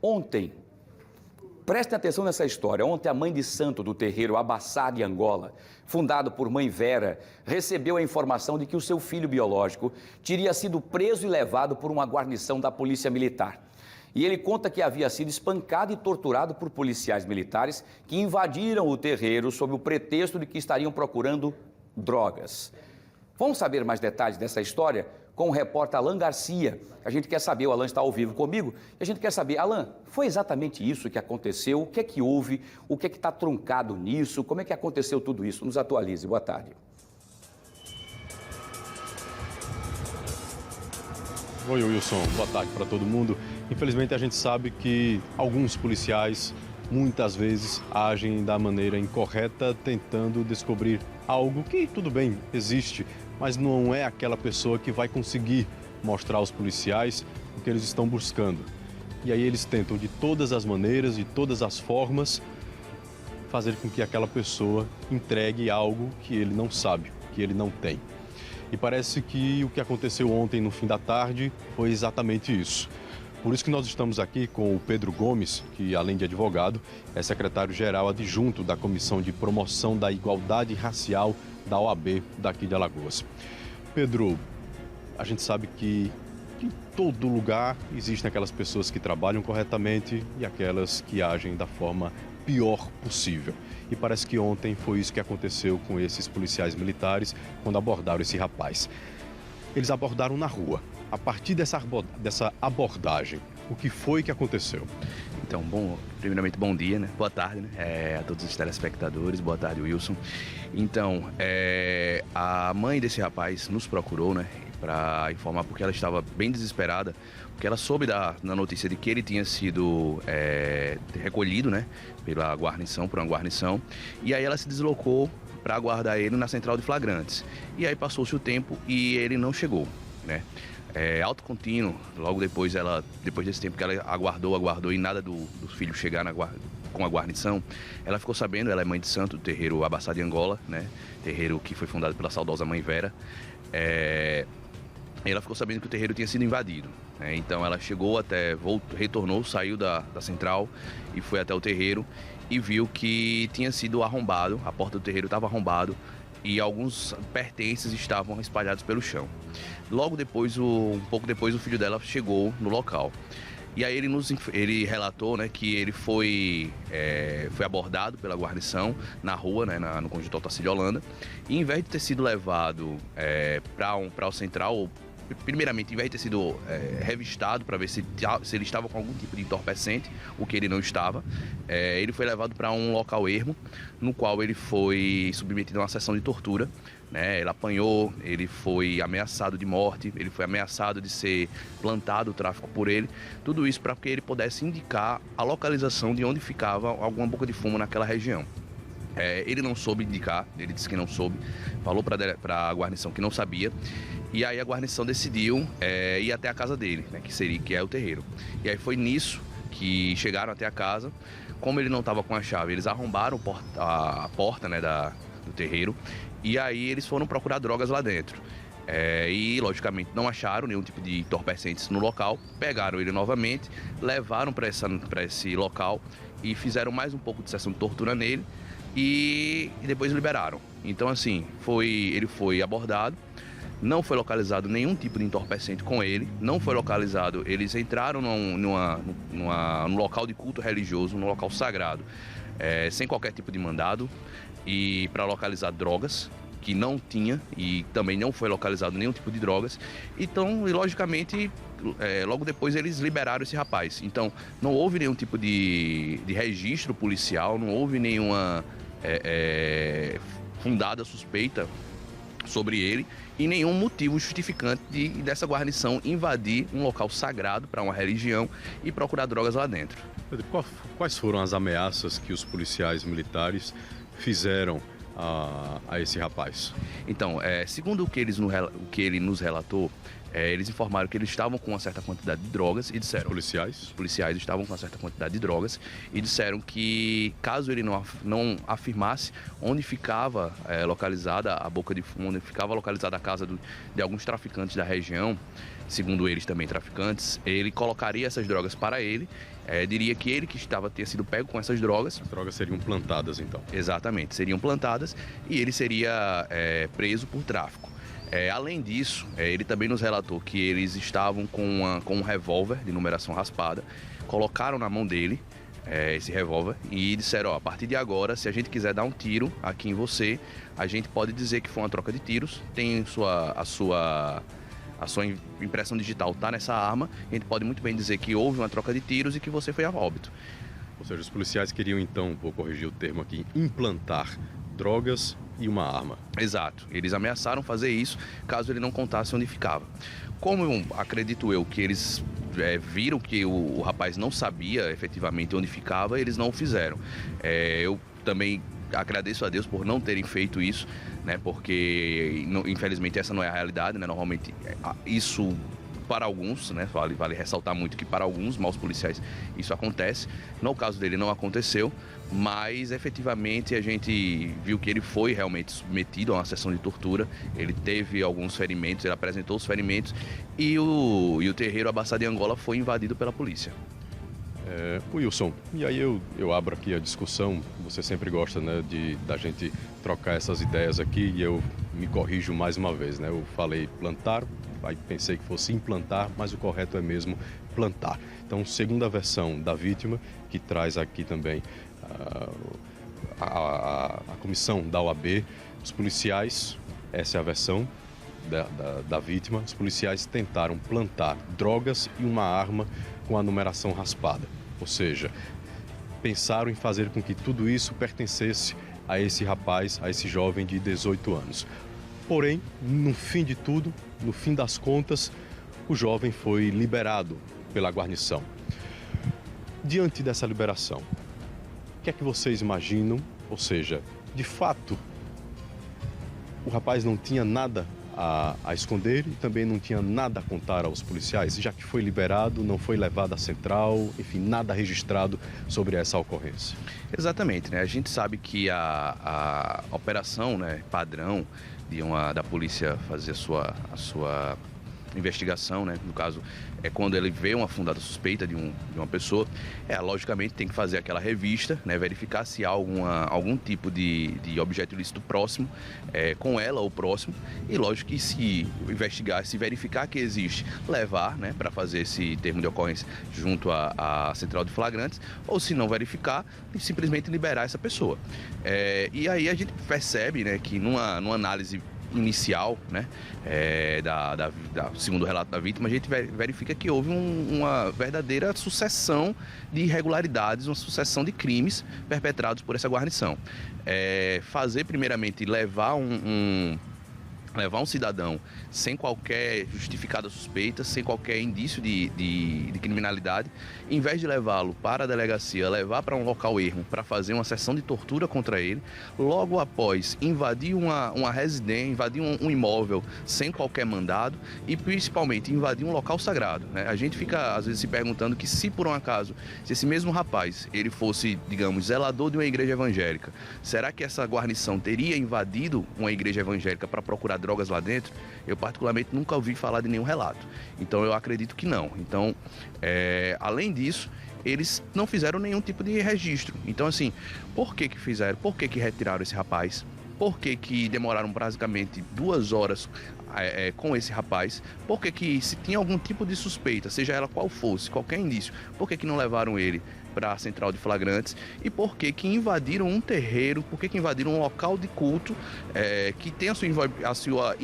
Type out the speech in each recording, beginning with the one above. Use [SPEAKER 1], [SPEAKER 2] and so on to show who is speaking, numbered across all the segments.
[SPEAKER 1] Ontem, prestem atenção nessa história. Ontem, a mãe de santo do terreiro Abassá de Angola, fundado por Mãe Vera, recebeu a informação de que o seu filho biológico teria sido preso e levado por uma guarnição da Polícia Militar. E ele conta que havia sido espancado e torturado por policiais militares que invadiram o terreiro sob o pretexto de que estariam procurando drogas. Vamos saber mais detalhes dessa história com o repórter Alan Garcia. A gente quer saber, o Alan está ao vivo comigo, e a gente quer saber, Alan, foi exatamente isso que aconteceu? O que é que houve? O que é que está truncado nisso? Como é que aconteceu tudo isso? Nos atualize. Boa tarde.
[SPEAKER 2] Oi, Wilson. Boa tarde para todo mundo. Infelizmente, a gente sabe que alguns policiais muitas vezes agem da maneira incorreta, tentando descobrir algo que, tudo bem, existe, mas não é aquela pessoa que vai conseguir mostrar aos policiais o que eles estão buscando. E aí eles tentam de todas as maneiras, de todas as formas, fazer com que aquela pessoa entregue algo que ele não sabe, que ele não tem. E parece que o que aconteceu ontem no fim da tarde foi exatamente isso. Por isso que nós estamos aqui com o Pedro Gomes, que além de advogado, é secretário-geral adjunto da Comissão de Promoção da Igualdade Racial da OAB daqui de Alagoas. Pedro, a gente sabe que em todo lugar existem aquelas pessoas que trabalham corretamente e aquelas que agem da forma pior possível. E parece que ontem foi isso que aconteceu com esses policiais militares quando abordaram esse rapaz. Eles abordaram na rua. A partir dessa abordagem, o que foi que aconteceu?
[SPEAKER 3] Então, primeiramente, bom dia, né? Boa tarde, né? A todos os telespectadores. Boa tarde, Wilson. Então, a mãe desse rapaz nos procurou, né? Para informar, porque ela estava bem desesperada, porque ela soube na notícia de que ele tinha sido recolhido, né? Pela guarnição, por uma guarnição. E aí ela se deslocou para aguardar ele na central de flagrantes. E aí passou-se o tempo e ele não chegou, né? Alto contínuo, logo depois desse tempo que ela aguardou e nada do filho chegar com a guarnição, ela ficou sabendo, ela é mãe de santo do terreiro Abassá de Angola, né? Terreiro que foi fundado pela saudosa Mãe Vera. Ela ficou sabendo que o terreiro tinha sido invadido, né? Então ela chegou retornou, saiu da central e foi até o terreiro e viu que tinha sido arrombado, a porta do terreiro estava arrombada e alguns pertences estavam espalhados pelo chão. Logo depois, um pouco depois, o filho dela chegou no local. E aí ele relatou, né, que ele foi abordado pela guarnição na rua, né, no Conjunto Otacílio de Holanda. E em vez de ter sido levado para o central, primeiramente, em vez de ter sido revistado para ver se ele estava com algum tipo de entorpecente, o que ele não estava, ele foi levado para um local ermo, no qual ele foi submetido a uma sessão de tortura, né? Ele apanhou, ele foi ameaçado de morte, ele foi ameaçado de ser plantado o tráfico por ele, tudo isso para que ele pudesse indicar a localização de onde ficava alguma boca de fumo naquela região. Ele não soube indicar, ele disse que não soube, falou para a guarnição que não sabia, e aí a guarnição decidiu ir até a casa dele, né, que é o terreiro. E aí foi nisso que chegaram até a casa. Como ele não estava com a chave, eles arrombaram a porta, né, do terreiro, e aí eles foram procurar drogas lá dentro. E, logicamente, não acharam nenhum tipo de entorpecentes no local, pegaram ele novamente, levaram para esse local e fizeram mais um pouco de sessão de tortura nele e depois liberaram. Então, assim, ele foi abordado, não foi localizado nenhum tipo de entorpecente com ele, não foi localizado, eles entraram num local de culto religioso, num local sagrado, sem qualquer tipo de mandado, e para localizar drogas, que não tinha, e também não foi localizado nenhum tipo de drogas. Então, e logicamente, logo depois eles liberaram esse rapaz. Então, não houve nenhum tipo de registro policial, não houve nenhuma fundada suspeita sobre ele e nenhum motivo justificante dessa guarnição invadir um local sagrado para uma religião e procurar drogas lá dentro.
[SPEAKER 2] Pedro, quais foram as ameaças que os policiais militares fizeram a esse rapaz?
[SPEAKER 3] Então, segundo o que ele nos relatou, Eles informaram que eles estavam com uma certa quantidade de drogas e disseram...
[SPEAKER 2] Policiais?
[SPEAKER 3] Os policiais estavam com uma certa quantidade de drogas e disseram que, caso ele não afirmasse onde ficava localizada a boca de fumo, onde ficava localizada a casa de alguns traficantes da região, segundo eles também traficantes, ele colocaria essas drogas para ele, diria que ele que tinha sido pego com essas drogas.
[SPEAKER 2] As drogas seriam plantadas, então.
[SPEAKER 3] Exatamente, seriam plantadas e ele seria preso por tráfico. Além disso, ele também nos relatou que eles estavam com um revólver de numeração raspada, colocaram na mão dele esse revólver e disseram, a partir de agora, se a gente quiser dar um tiro aqui em você, a gente pode dizer que foi uma troca de tiros, tem a sua impressão digital está nessa arma, a gente pode muito bem dizer que houve uma troca de tiros e que você foi a óbito.
[SPEAKER 2] Ou seja, os policiais queriam então, vou corrigir o termo aqui, implantar drogas e uma arma.
[SPEAKER 3] Exato. Eles ameaçaram fazer isso caso ele não contasse onde ficava. Como acredito eu que eles viram que o rapaz não sabia efetivamente onde ficava, eles não o fizeram. Eu também agradeço a Deus por não terem feito isso, né? Porque infelizmente essa não é a realidade, né? Normalmente isso... Para alguns, né, vale ressaltar muito que para alguns maus policiais isso acontece. No caso dele não aconteceu, mas efetivamente a gente viu que ele foi realmente submetido a uma sessão de tortura. Ele teve alguns ferimentos, ele apresentou os ferimentos e o terreiro Abassá de Angola foi invadido pela polícia.
[SPEAKER 2] Wilson, e aí eu abro aqui a discussão, você sempre gosta, né, da gente trocar essas ideias aqui e eu me corrijo mais uma vez, né? Eu falei plantar, aí pensei que fosse implantar, mas o correto é mesmo plantar. Então, segundo a versão da vítima, que traz aqui também a comissão da OAB, os policiais, essa é a versão da vítima, os policiais tentaram plantar drogas e uma arma com a numeração raspada. Ou seja, pensaram em fazer com que tudo isso pertencesse a esse rapaz, a esse jovem de 18 anos. Porém, no fim de tudo, no fim das contas, o jovem foi liberado pela guarnição. Diante dessa liberação, o que é que vocês imaginam? Ou seja, de fato, o rapaz não tinha nada a esconder e também não tinha nada a contar aos policiais, já que foi liberado, não foi levado à central, enfim, nada registrado sobre essa ocorrência.
[SPEAKER 3] Exatamente, né? A gente sabe que a operação, né, padrão da polícia fazer a sua investigação, né? No caso, é quando ele vê uma fundada suspeita de uma pessoa, logicamente tem que fazer aquela revista, né? Verificar se há algum tipo de objeto ilícito próximo, com ela ou próximo, e lógico que se investigar, se verificar que existe, levar, né, para fazer esse termo de ocorrência junto à central de flagrantes, ou se não verificar, simplesmente liberar essa pessoa. E aí a gente percebe, né, que numa análise inicial, né, segundo o relato da vítima, a gente verifica que houve uma verdadeira sucessão de irregularidades, uma sucessão de crimes perpetrados por essa guarnição. Fazer, primeiramente, levar um cidadão sem qualquer justificada suspeita, sem qualquer indício de criminalidade, em vez de levá-lo para a delegacia, levar para um local ermo para fazer uma sessão de tortura contra ele, logo após invadir uma residência, invadir um imóvel sem qualquer mandado e principalmente invadir um local sagrado, né? A gente fica às vezes se perguntando que se por um acaso, se esse mesmo rapaz, ele fosse, digamos, zelador de uma igreja evangélica, será que essa guarnição teria invadido uma igreja evangélica para procurar drogas lá dentro? Eu particularmente nunca ouvi falar de nenhum relato. Então eu acredito que não. Então, além disso, eles não fizeram nenhum tipo de registro. Então, assim, por que fizeram? Por que retiraram esse rapaz? Por que demoraram basicamente 2 horas com esse rapaz? Por que se tinha algum tipo de suspeita, seja ela qual fosse, qualquer indício, por que não levaram ele para a central de flagrantes? E por que invadiram um terreiro, por que invadiram um local de culto que tem a sua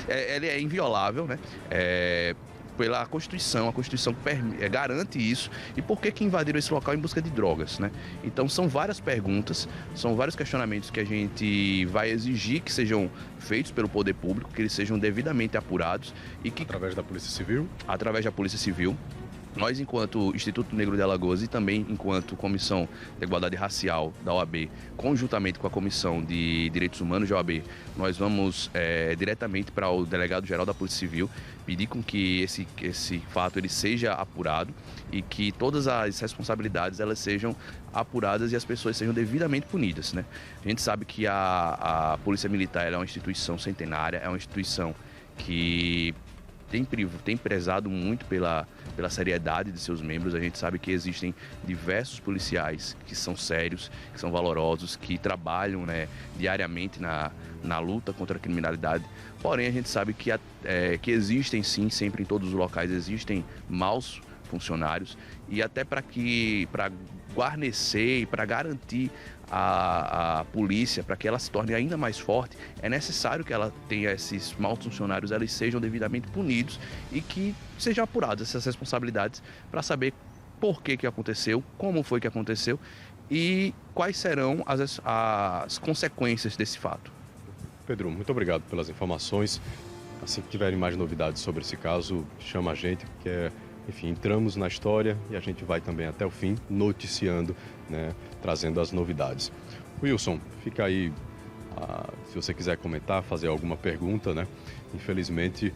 [SPEAKER 3] ele é inviolável, né? Pela Constituição, a Constituição garante isso, e por que invadiram esse local em busca de drogas, né? Então são várias perguntas, são vários questionamentos que a gente vai exigir que sejam feitos pelo poder público, que eles sejam devidamente apurados e que...
[SPEAKER 2] Através da Polícia Civil?
[SPEAKER 3] Através da Polícia Civil. Nós, enquanto Instituto Negro de Alagoas e também enquanto Comissão de Igualdade Racial da OAB, conjuntamente com a Comissão de Direitos Humanos da OAB, nós vamos diretamente para o Delegado-Geral da Polícia Civil pedir com que esse fato ele seja apurado e que todas as responsabilidades elas sejam apuradas e as pessoas sejam devidamente punidas, né? A gente sabe que a Polícia Militar ela é uma instituição centenária, é uma instituição que tem prezado muito pela seriedade de seus membros. A gente sabe que existem diversos policiais que são sérios, que são valorosos, que trabalham, né, diariamente na luta contra a criminalidade. Porém, a gente sabe que existem sim, sempre em todos os locais, existem maus funcionários e até para guarnecer e para garantir a polícia, para que ela se torne ainda mais forte, é necessário que ela tenha esses maus funcionários, eles sejam devidamente punidos e que sejam apuradas essas responsabilidades para saber por que aconteceu, como foi que aconteceu e quais serão as consequências desse fato.
[SPEAKER 2] Pedro, muito obrigado pelas informações. Assim que tiverem mais novidades sobre esse caso, chama a gente, enfim, entramos na história e a gente vai também até o fim noticiando, né, trazendo as novidades. Wilson, fica aí, se você quiser comentar, fazer alguma pergunta, né? Infelizmente,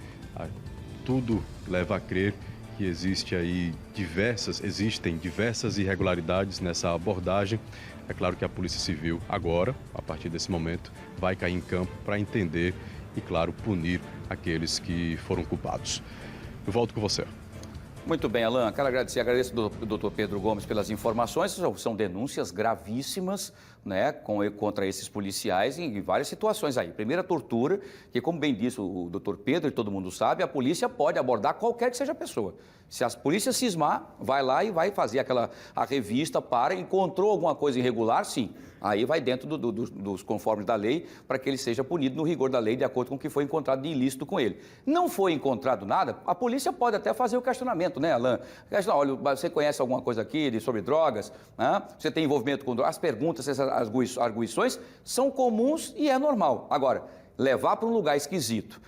[SPEAKER 2] tudo leva a crer que existem diversas irregularidades nessa abordagem. É claro que a Polícia Civil agora, a partir desse momento, vai cair em campo para entender e, claro, punir aqueles que foram culpados. Eu volto com você.
[SPEAKER 1] Muito bem, Alan, quero agradecer, agradeço ao Dr. Pedro Gomes pelas informações, são denúncias gravíssimas, né, contra esses policiais em várias situações aí. Primeira, tortura, que como bem disse o Dr. Pedro e todo mundo sabe, a polícia pode abordar qualquer que seja a pessoa. Se a polícia cismar, vai lá e vai fazer a revista, encontrou alguma coisa irregular, sim. Aí vai dentro dos conformes da lei para que ele seja punido no rigor da lei de acordo com o que foi encontrado de ilícito com ele. Não foi encontrado nada, a polícia pode até fazer o questionamento, né, Alan? Olha, você conhece alguma coisa aqui sobre drogas? Você tem envolvimento com drogas? As perguntas, essas arguições são comuns e é normal. Agora, levar para um lugar esquisito,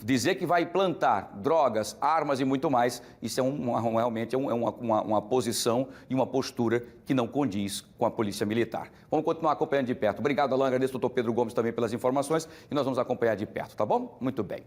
[SPEAKER 1] dizer que vai plantar drogas, armas e muito mais, isso realmente é uma posição e uma postura que não condiz com a Polícia Militar. Vamos continuar acompanhando de perto. Obrigado, Alan. Agradeço ao Dr. Pedro Gomes também pelas informações e nós vamos acompanhar de perto, tá bom? Muito bem.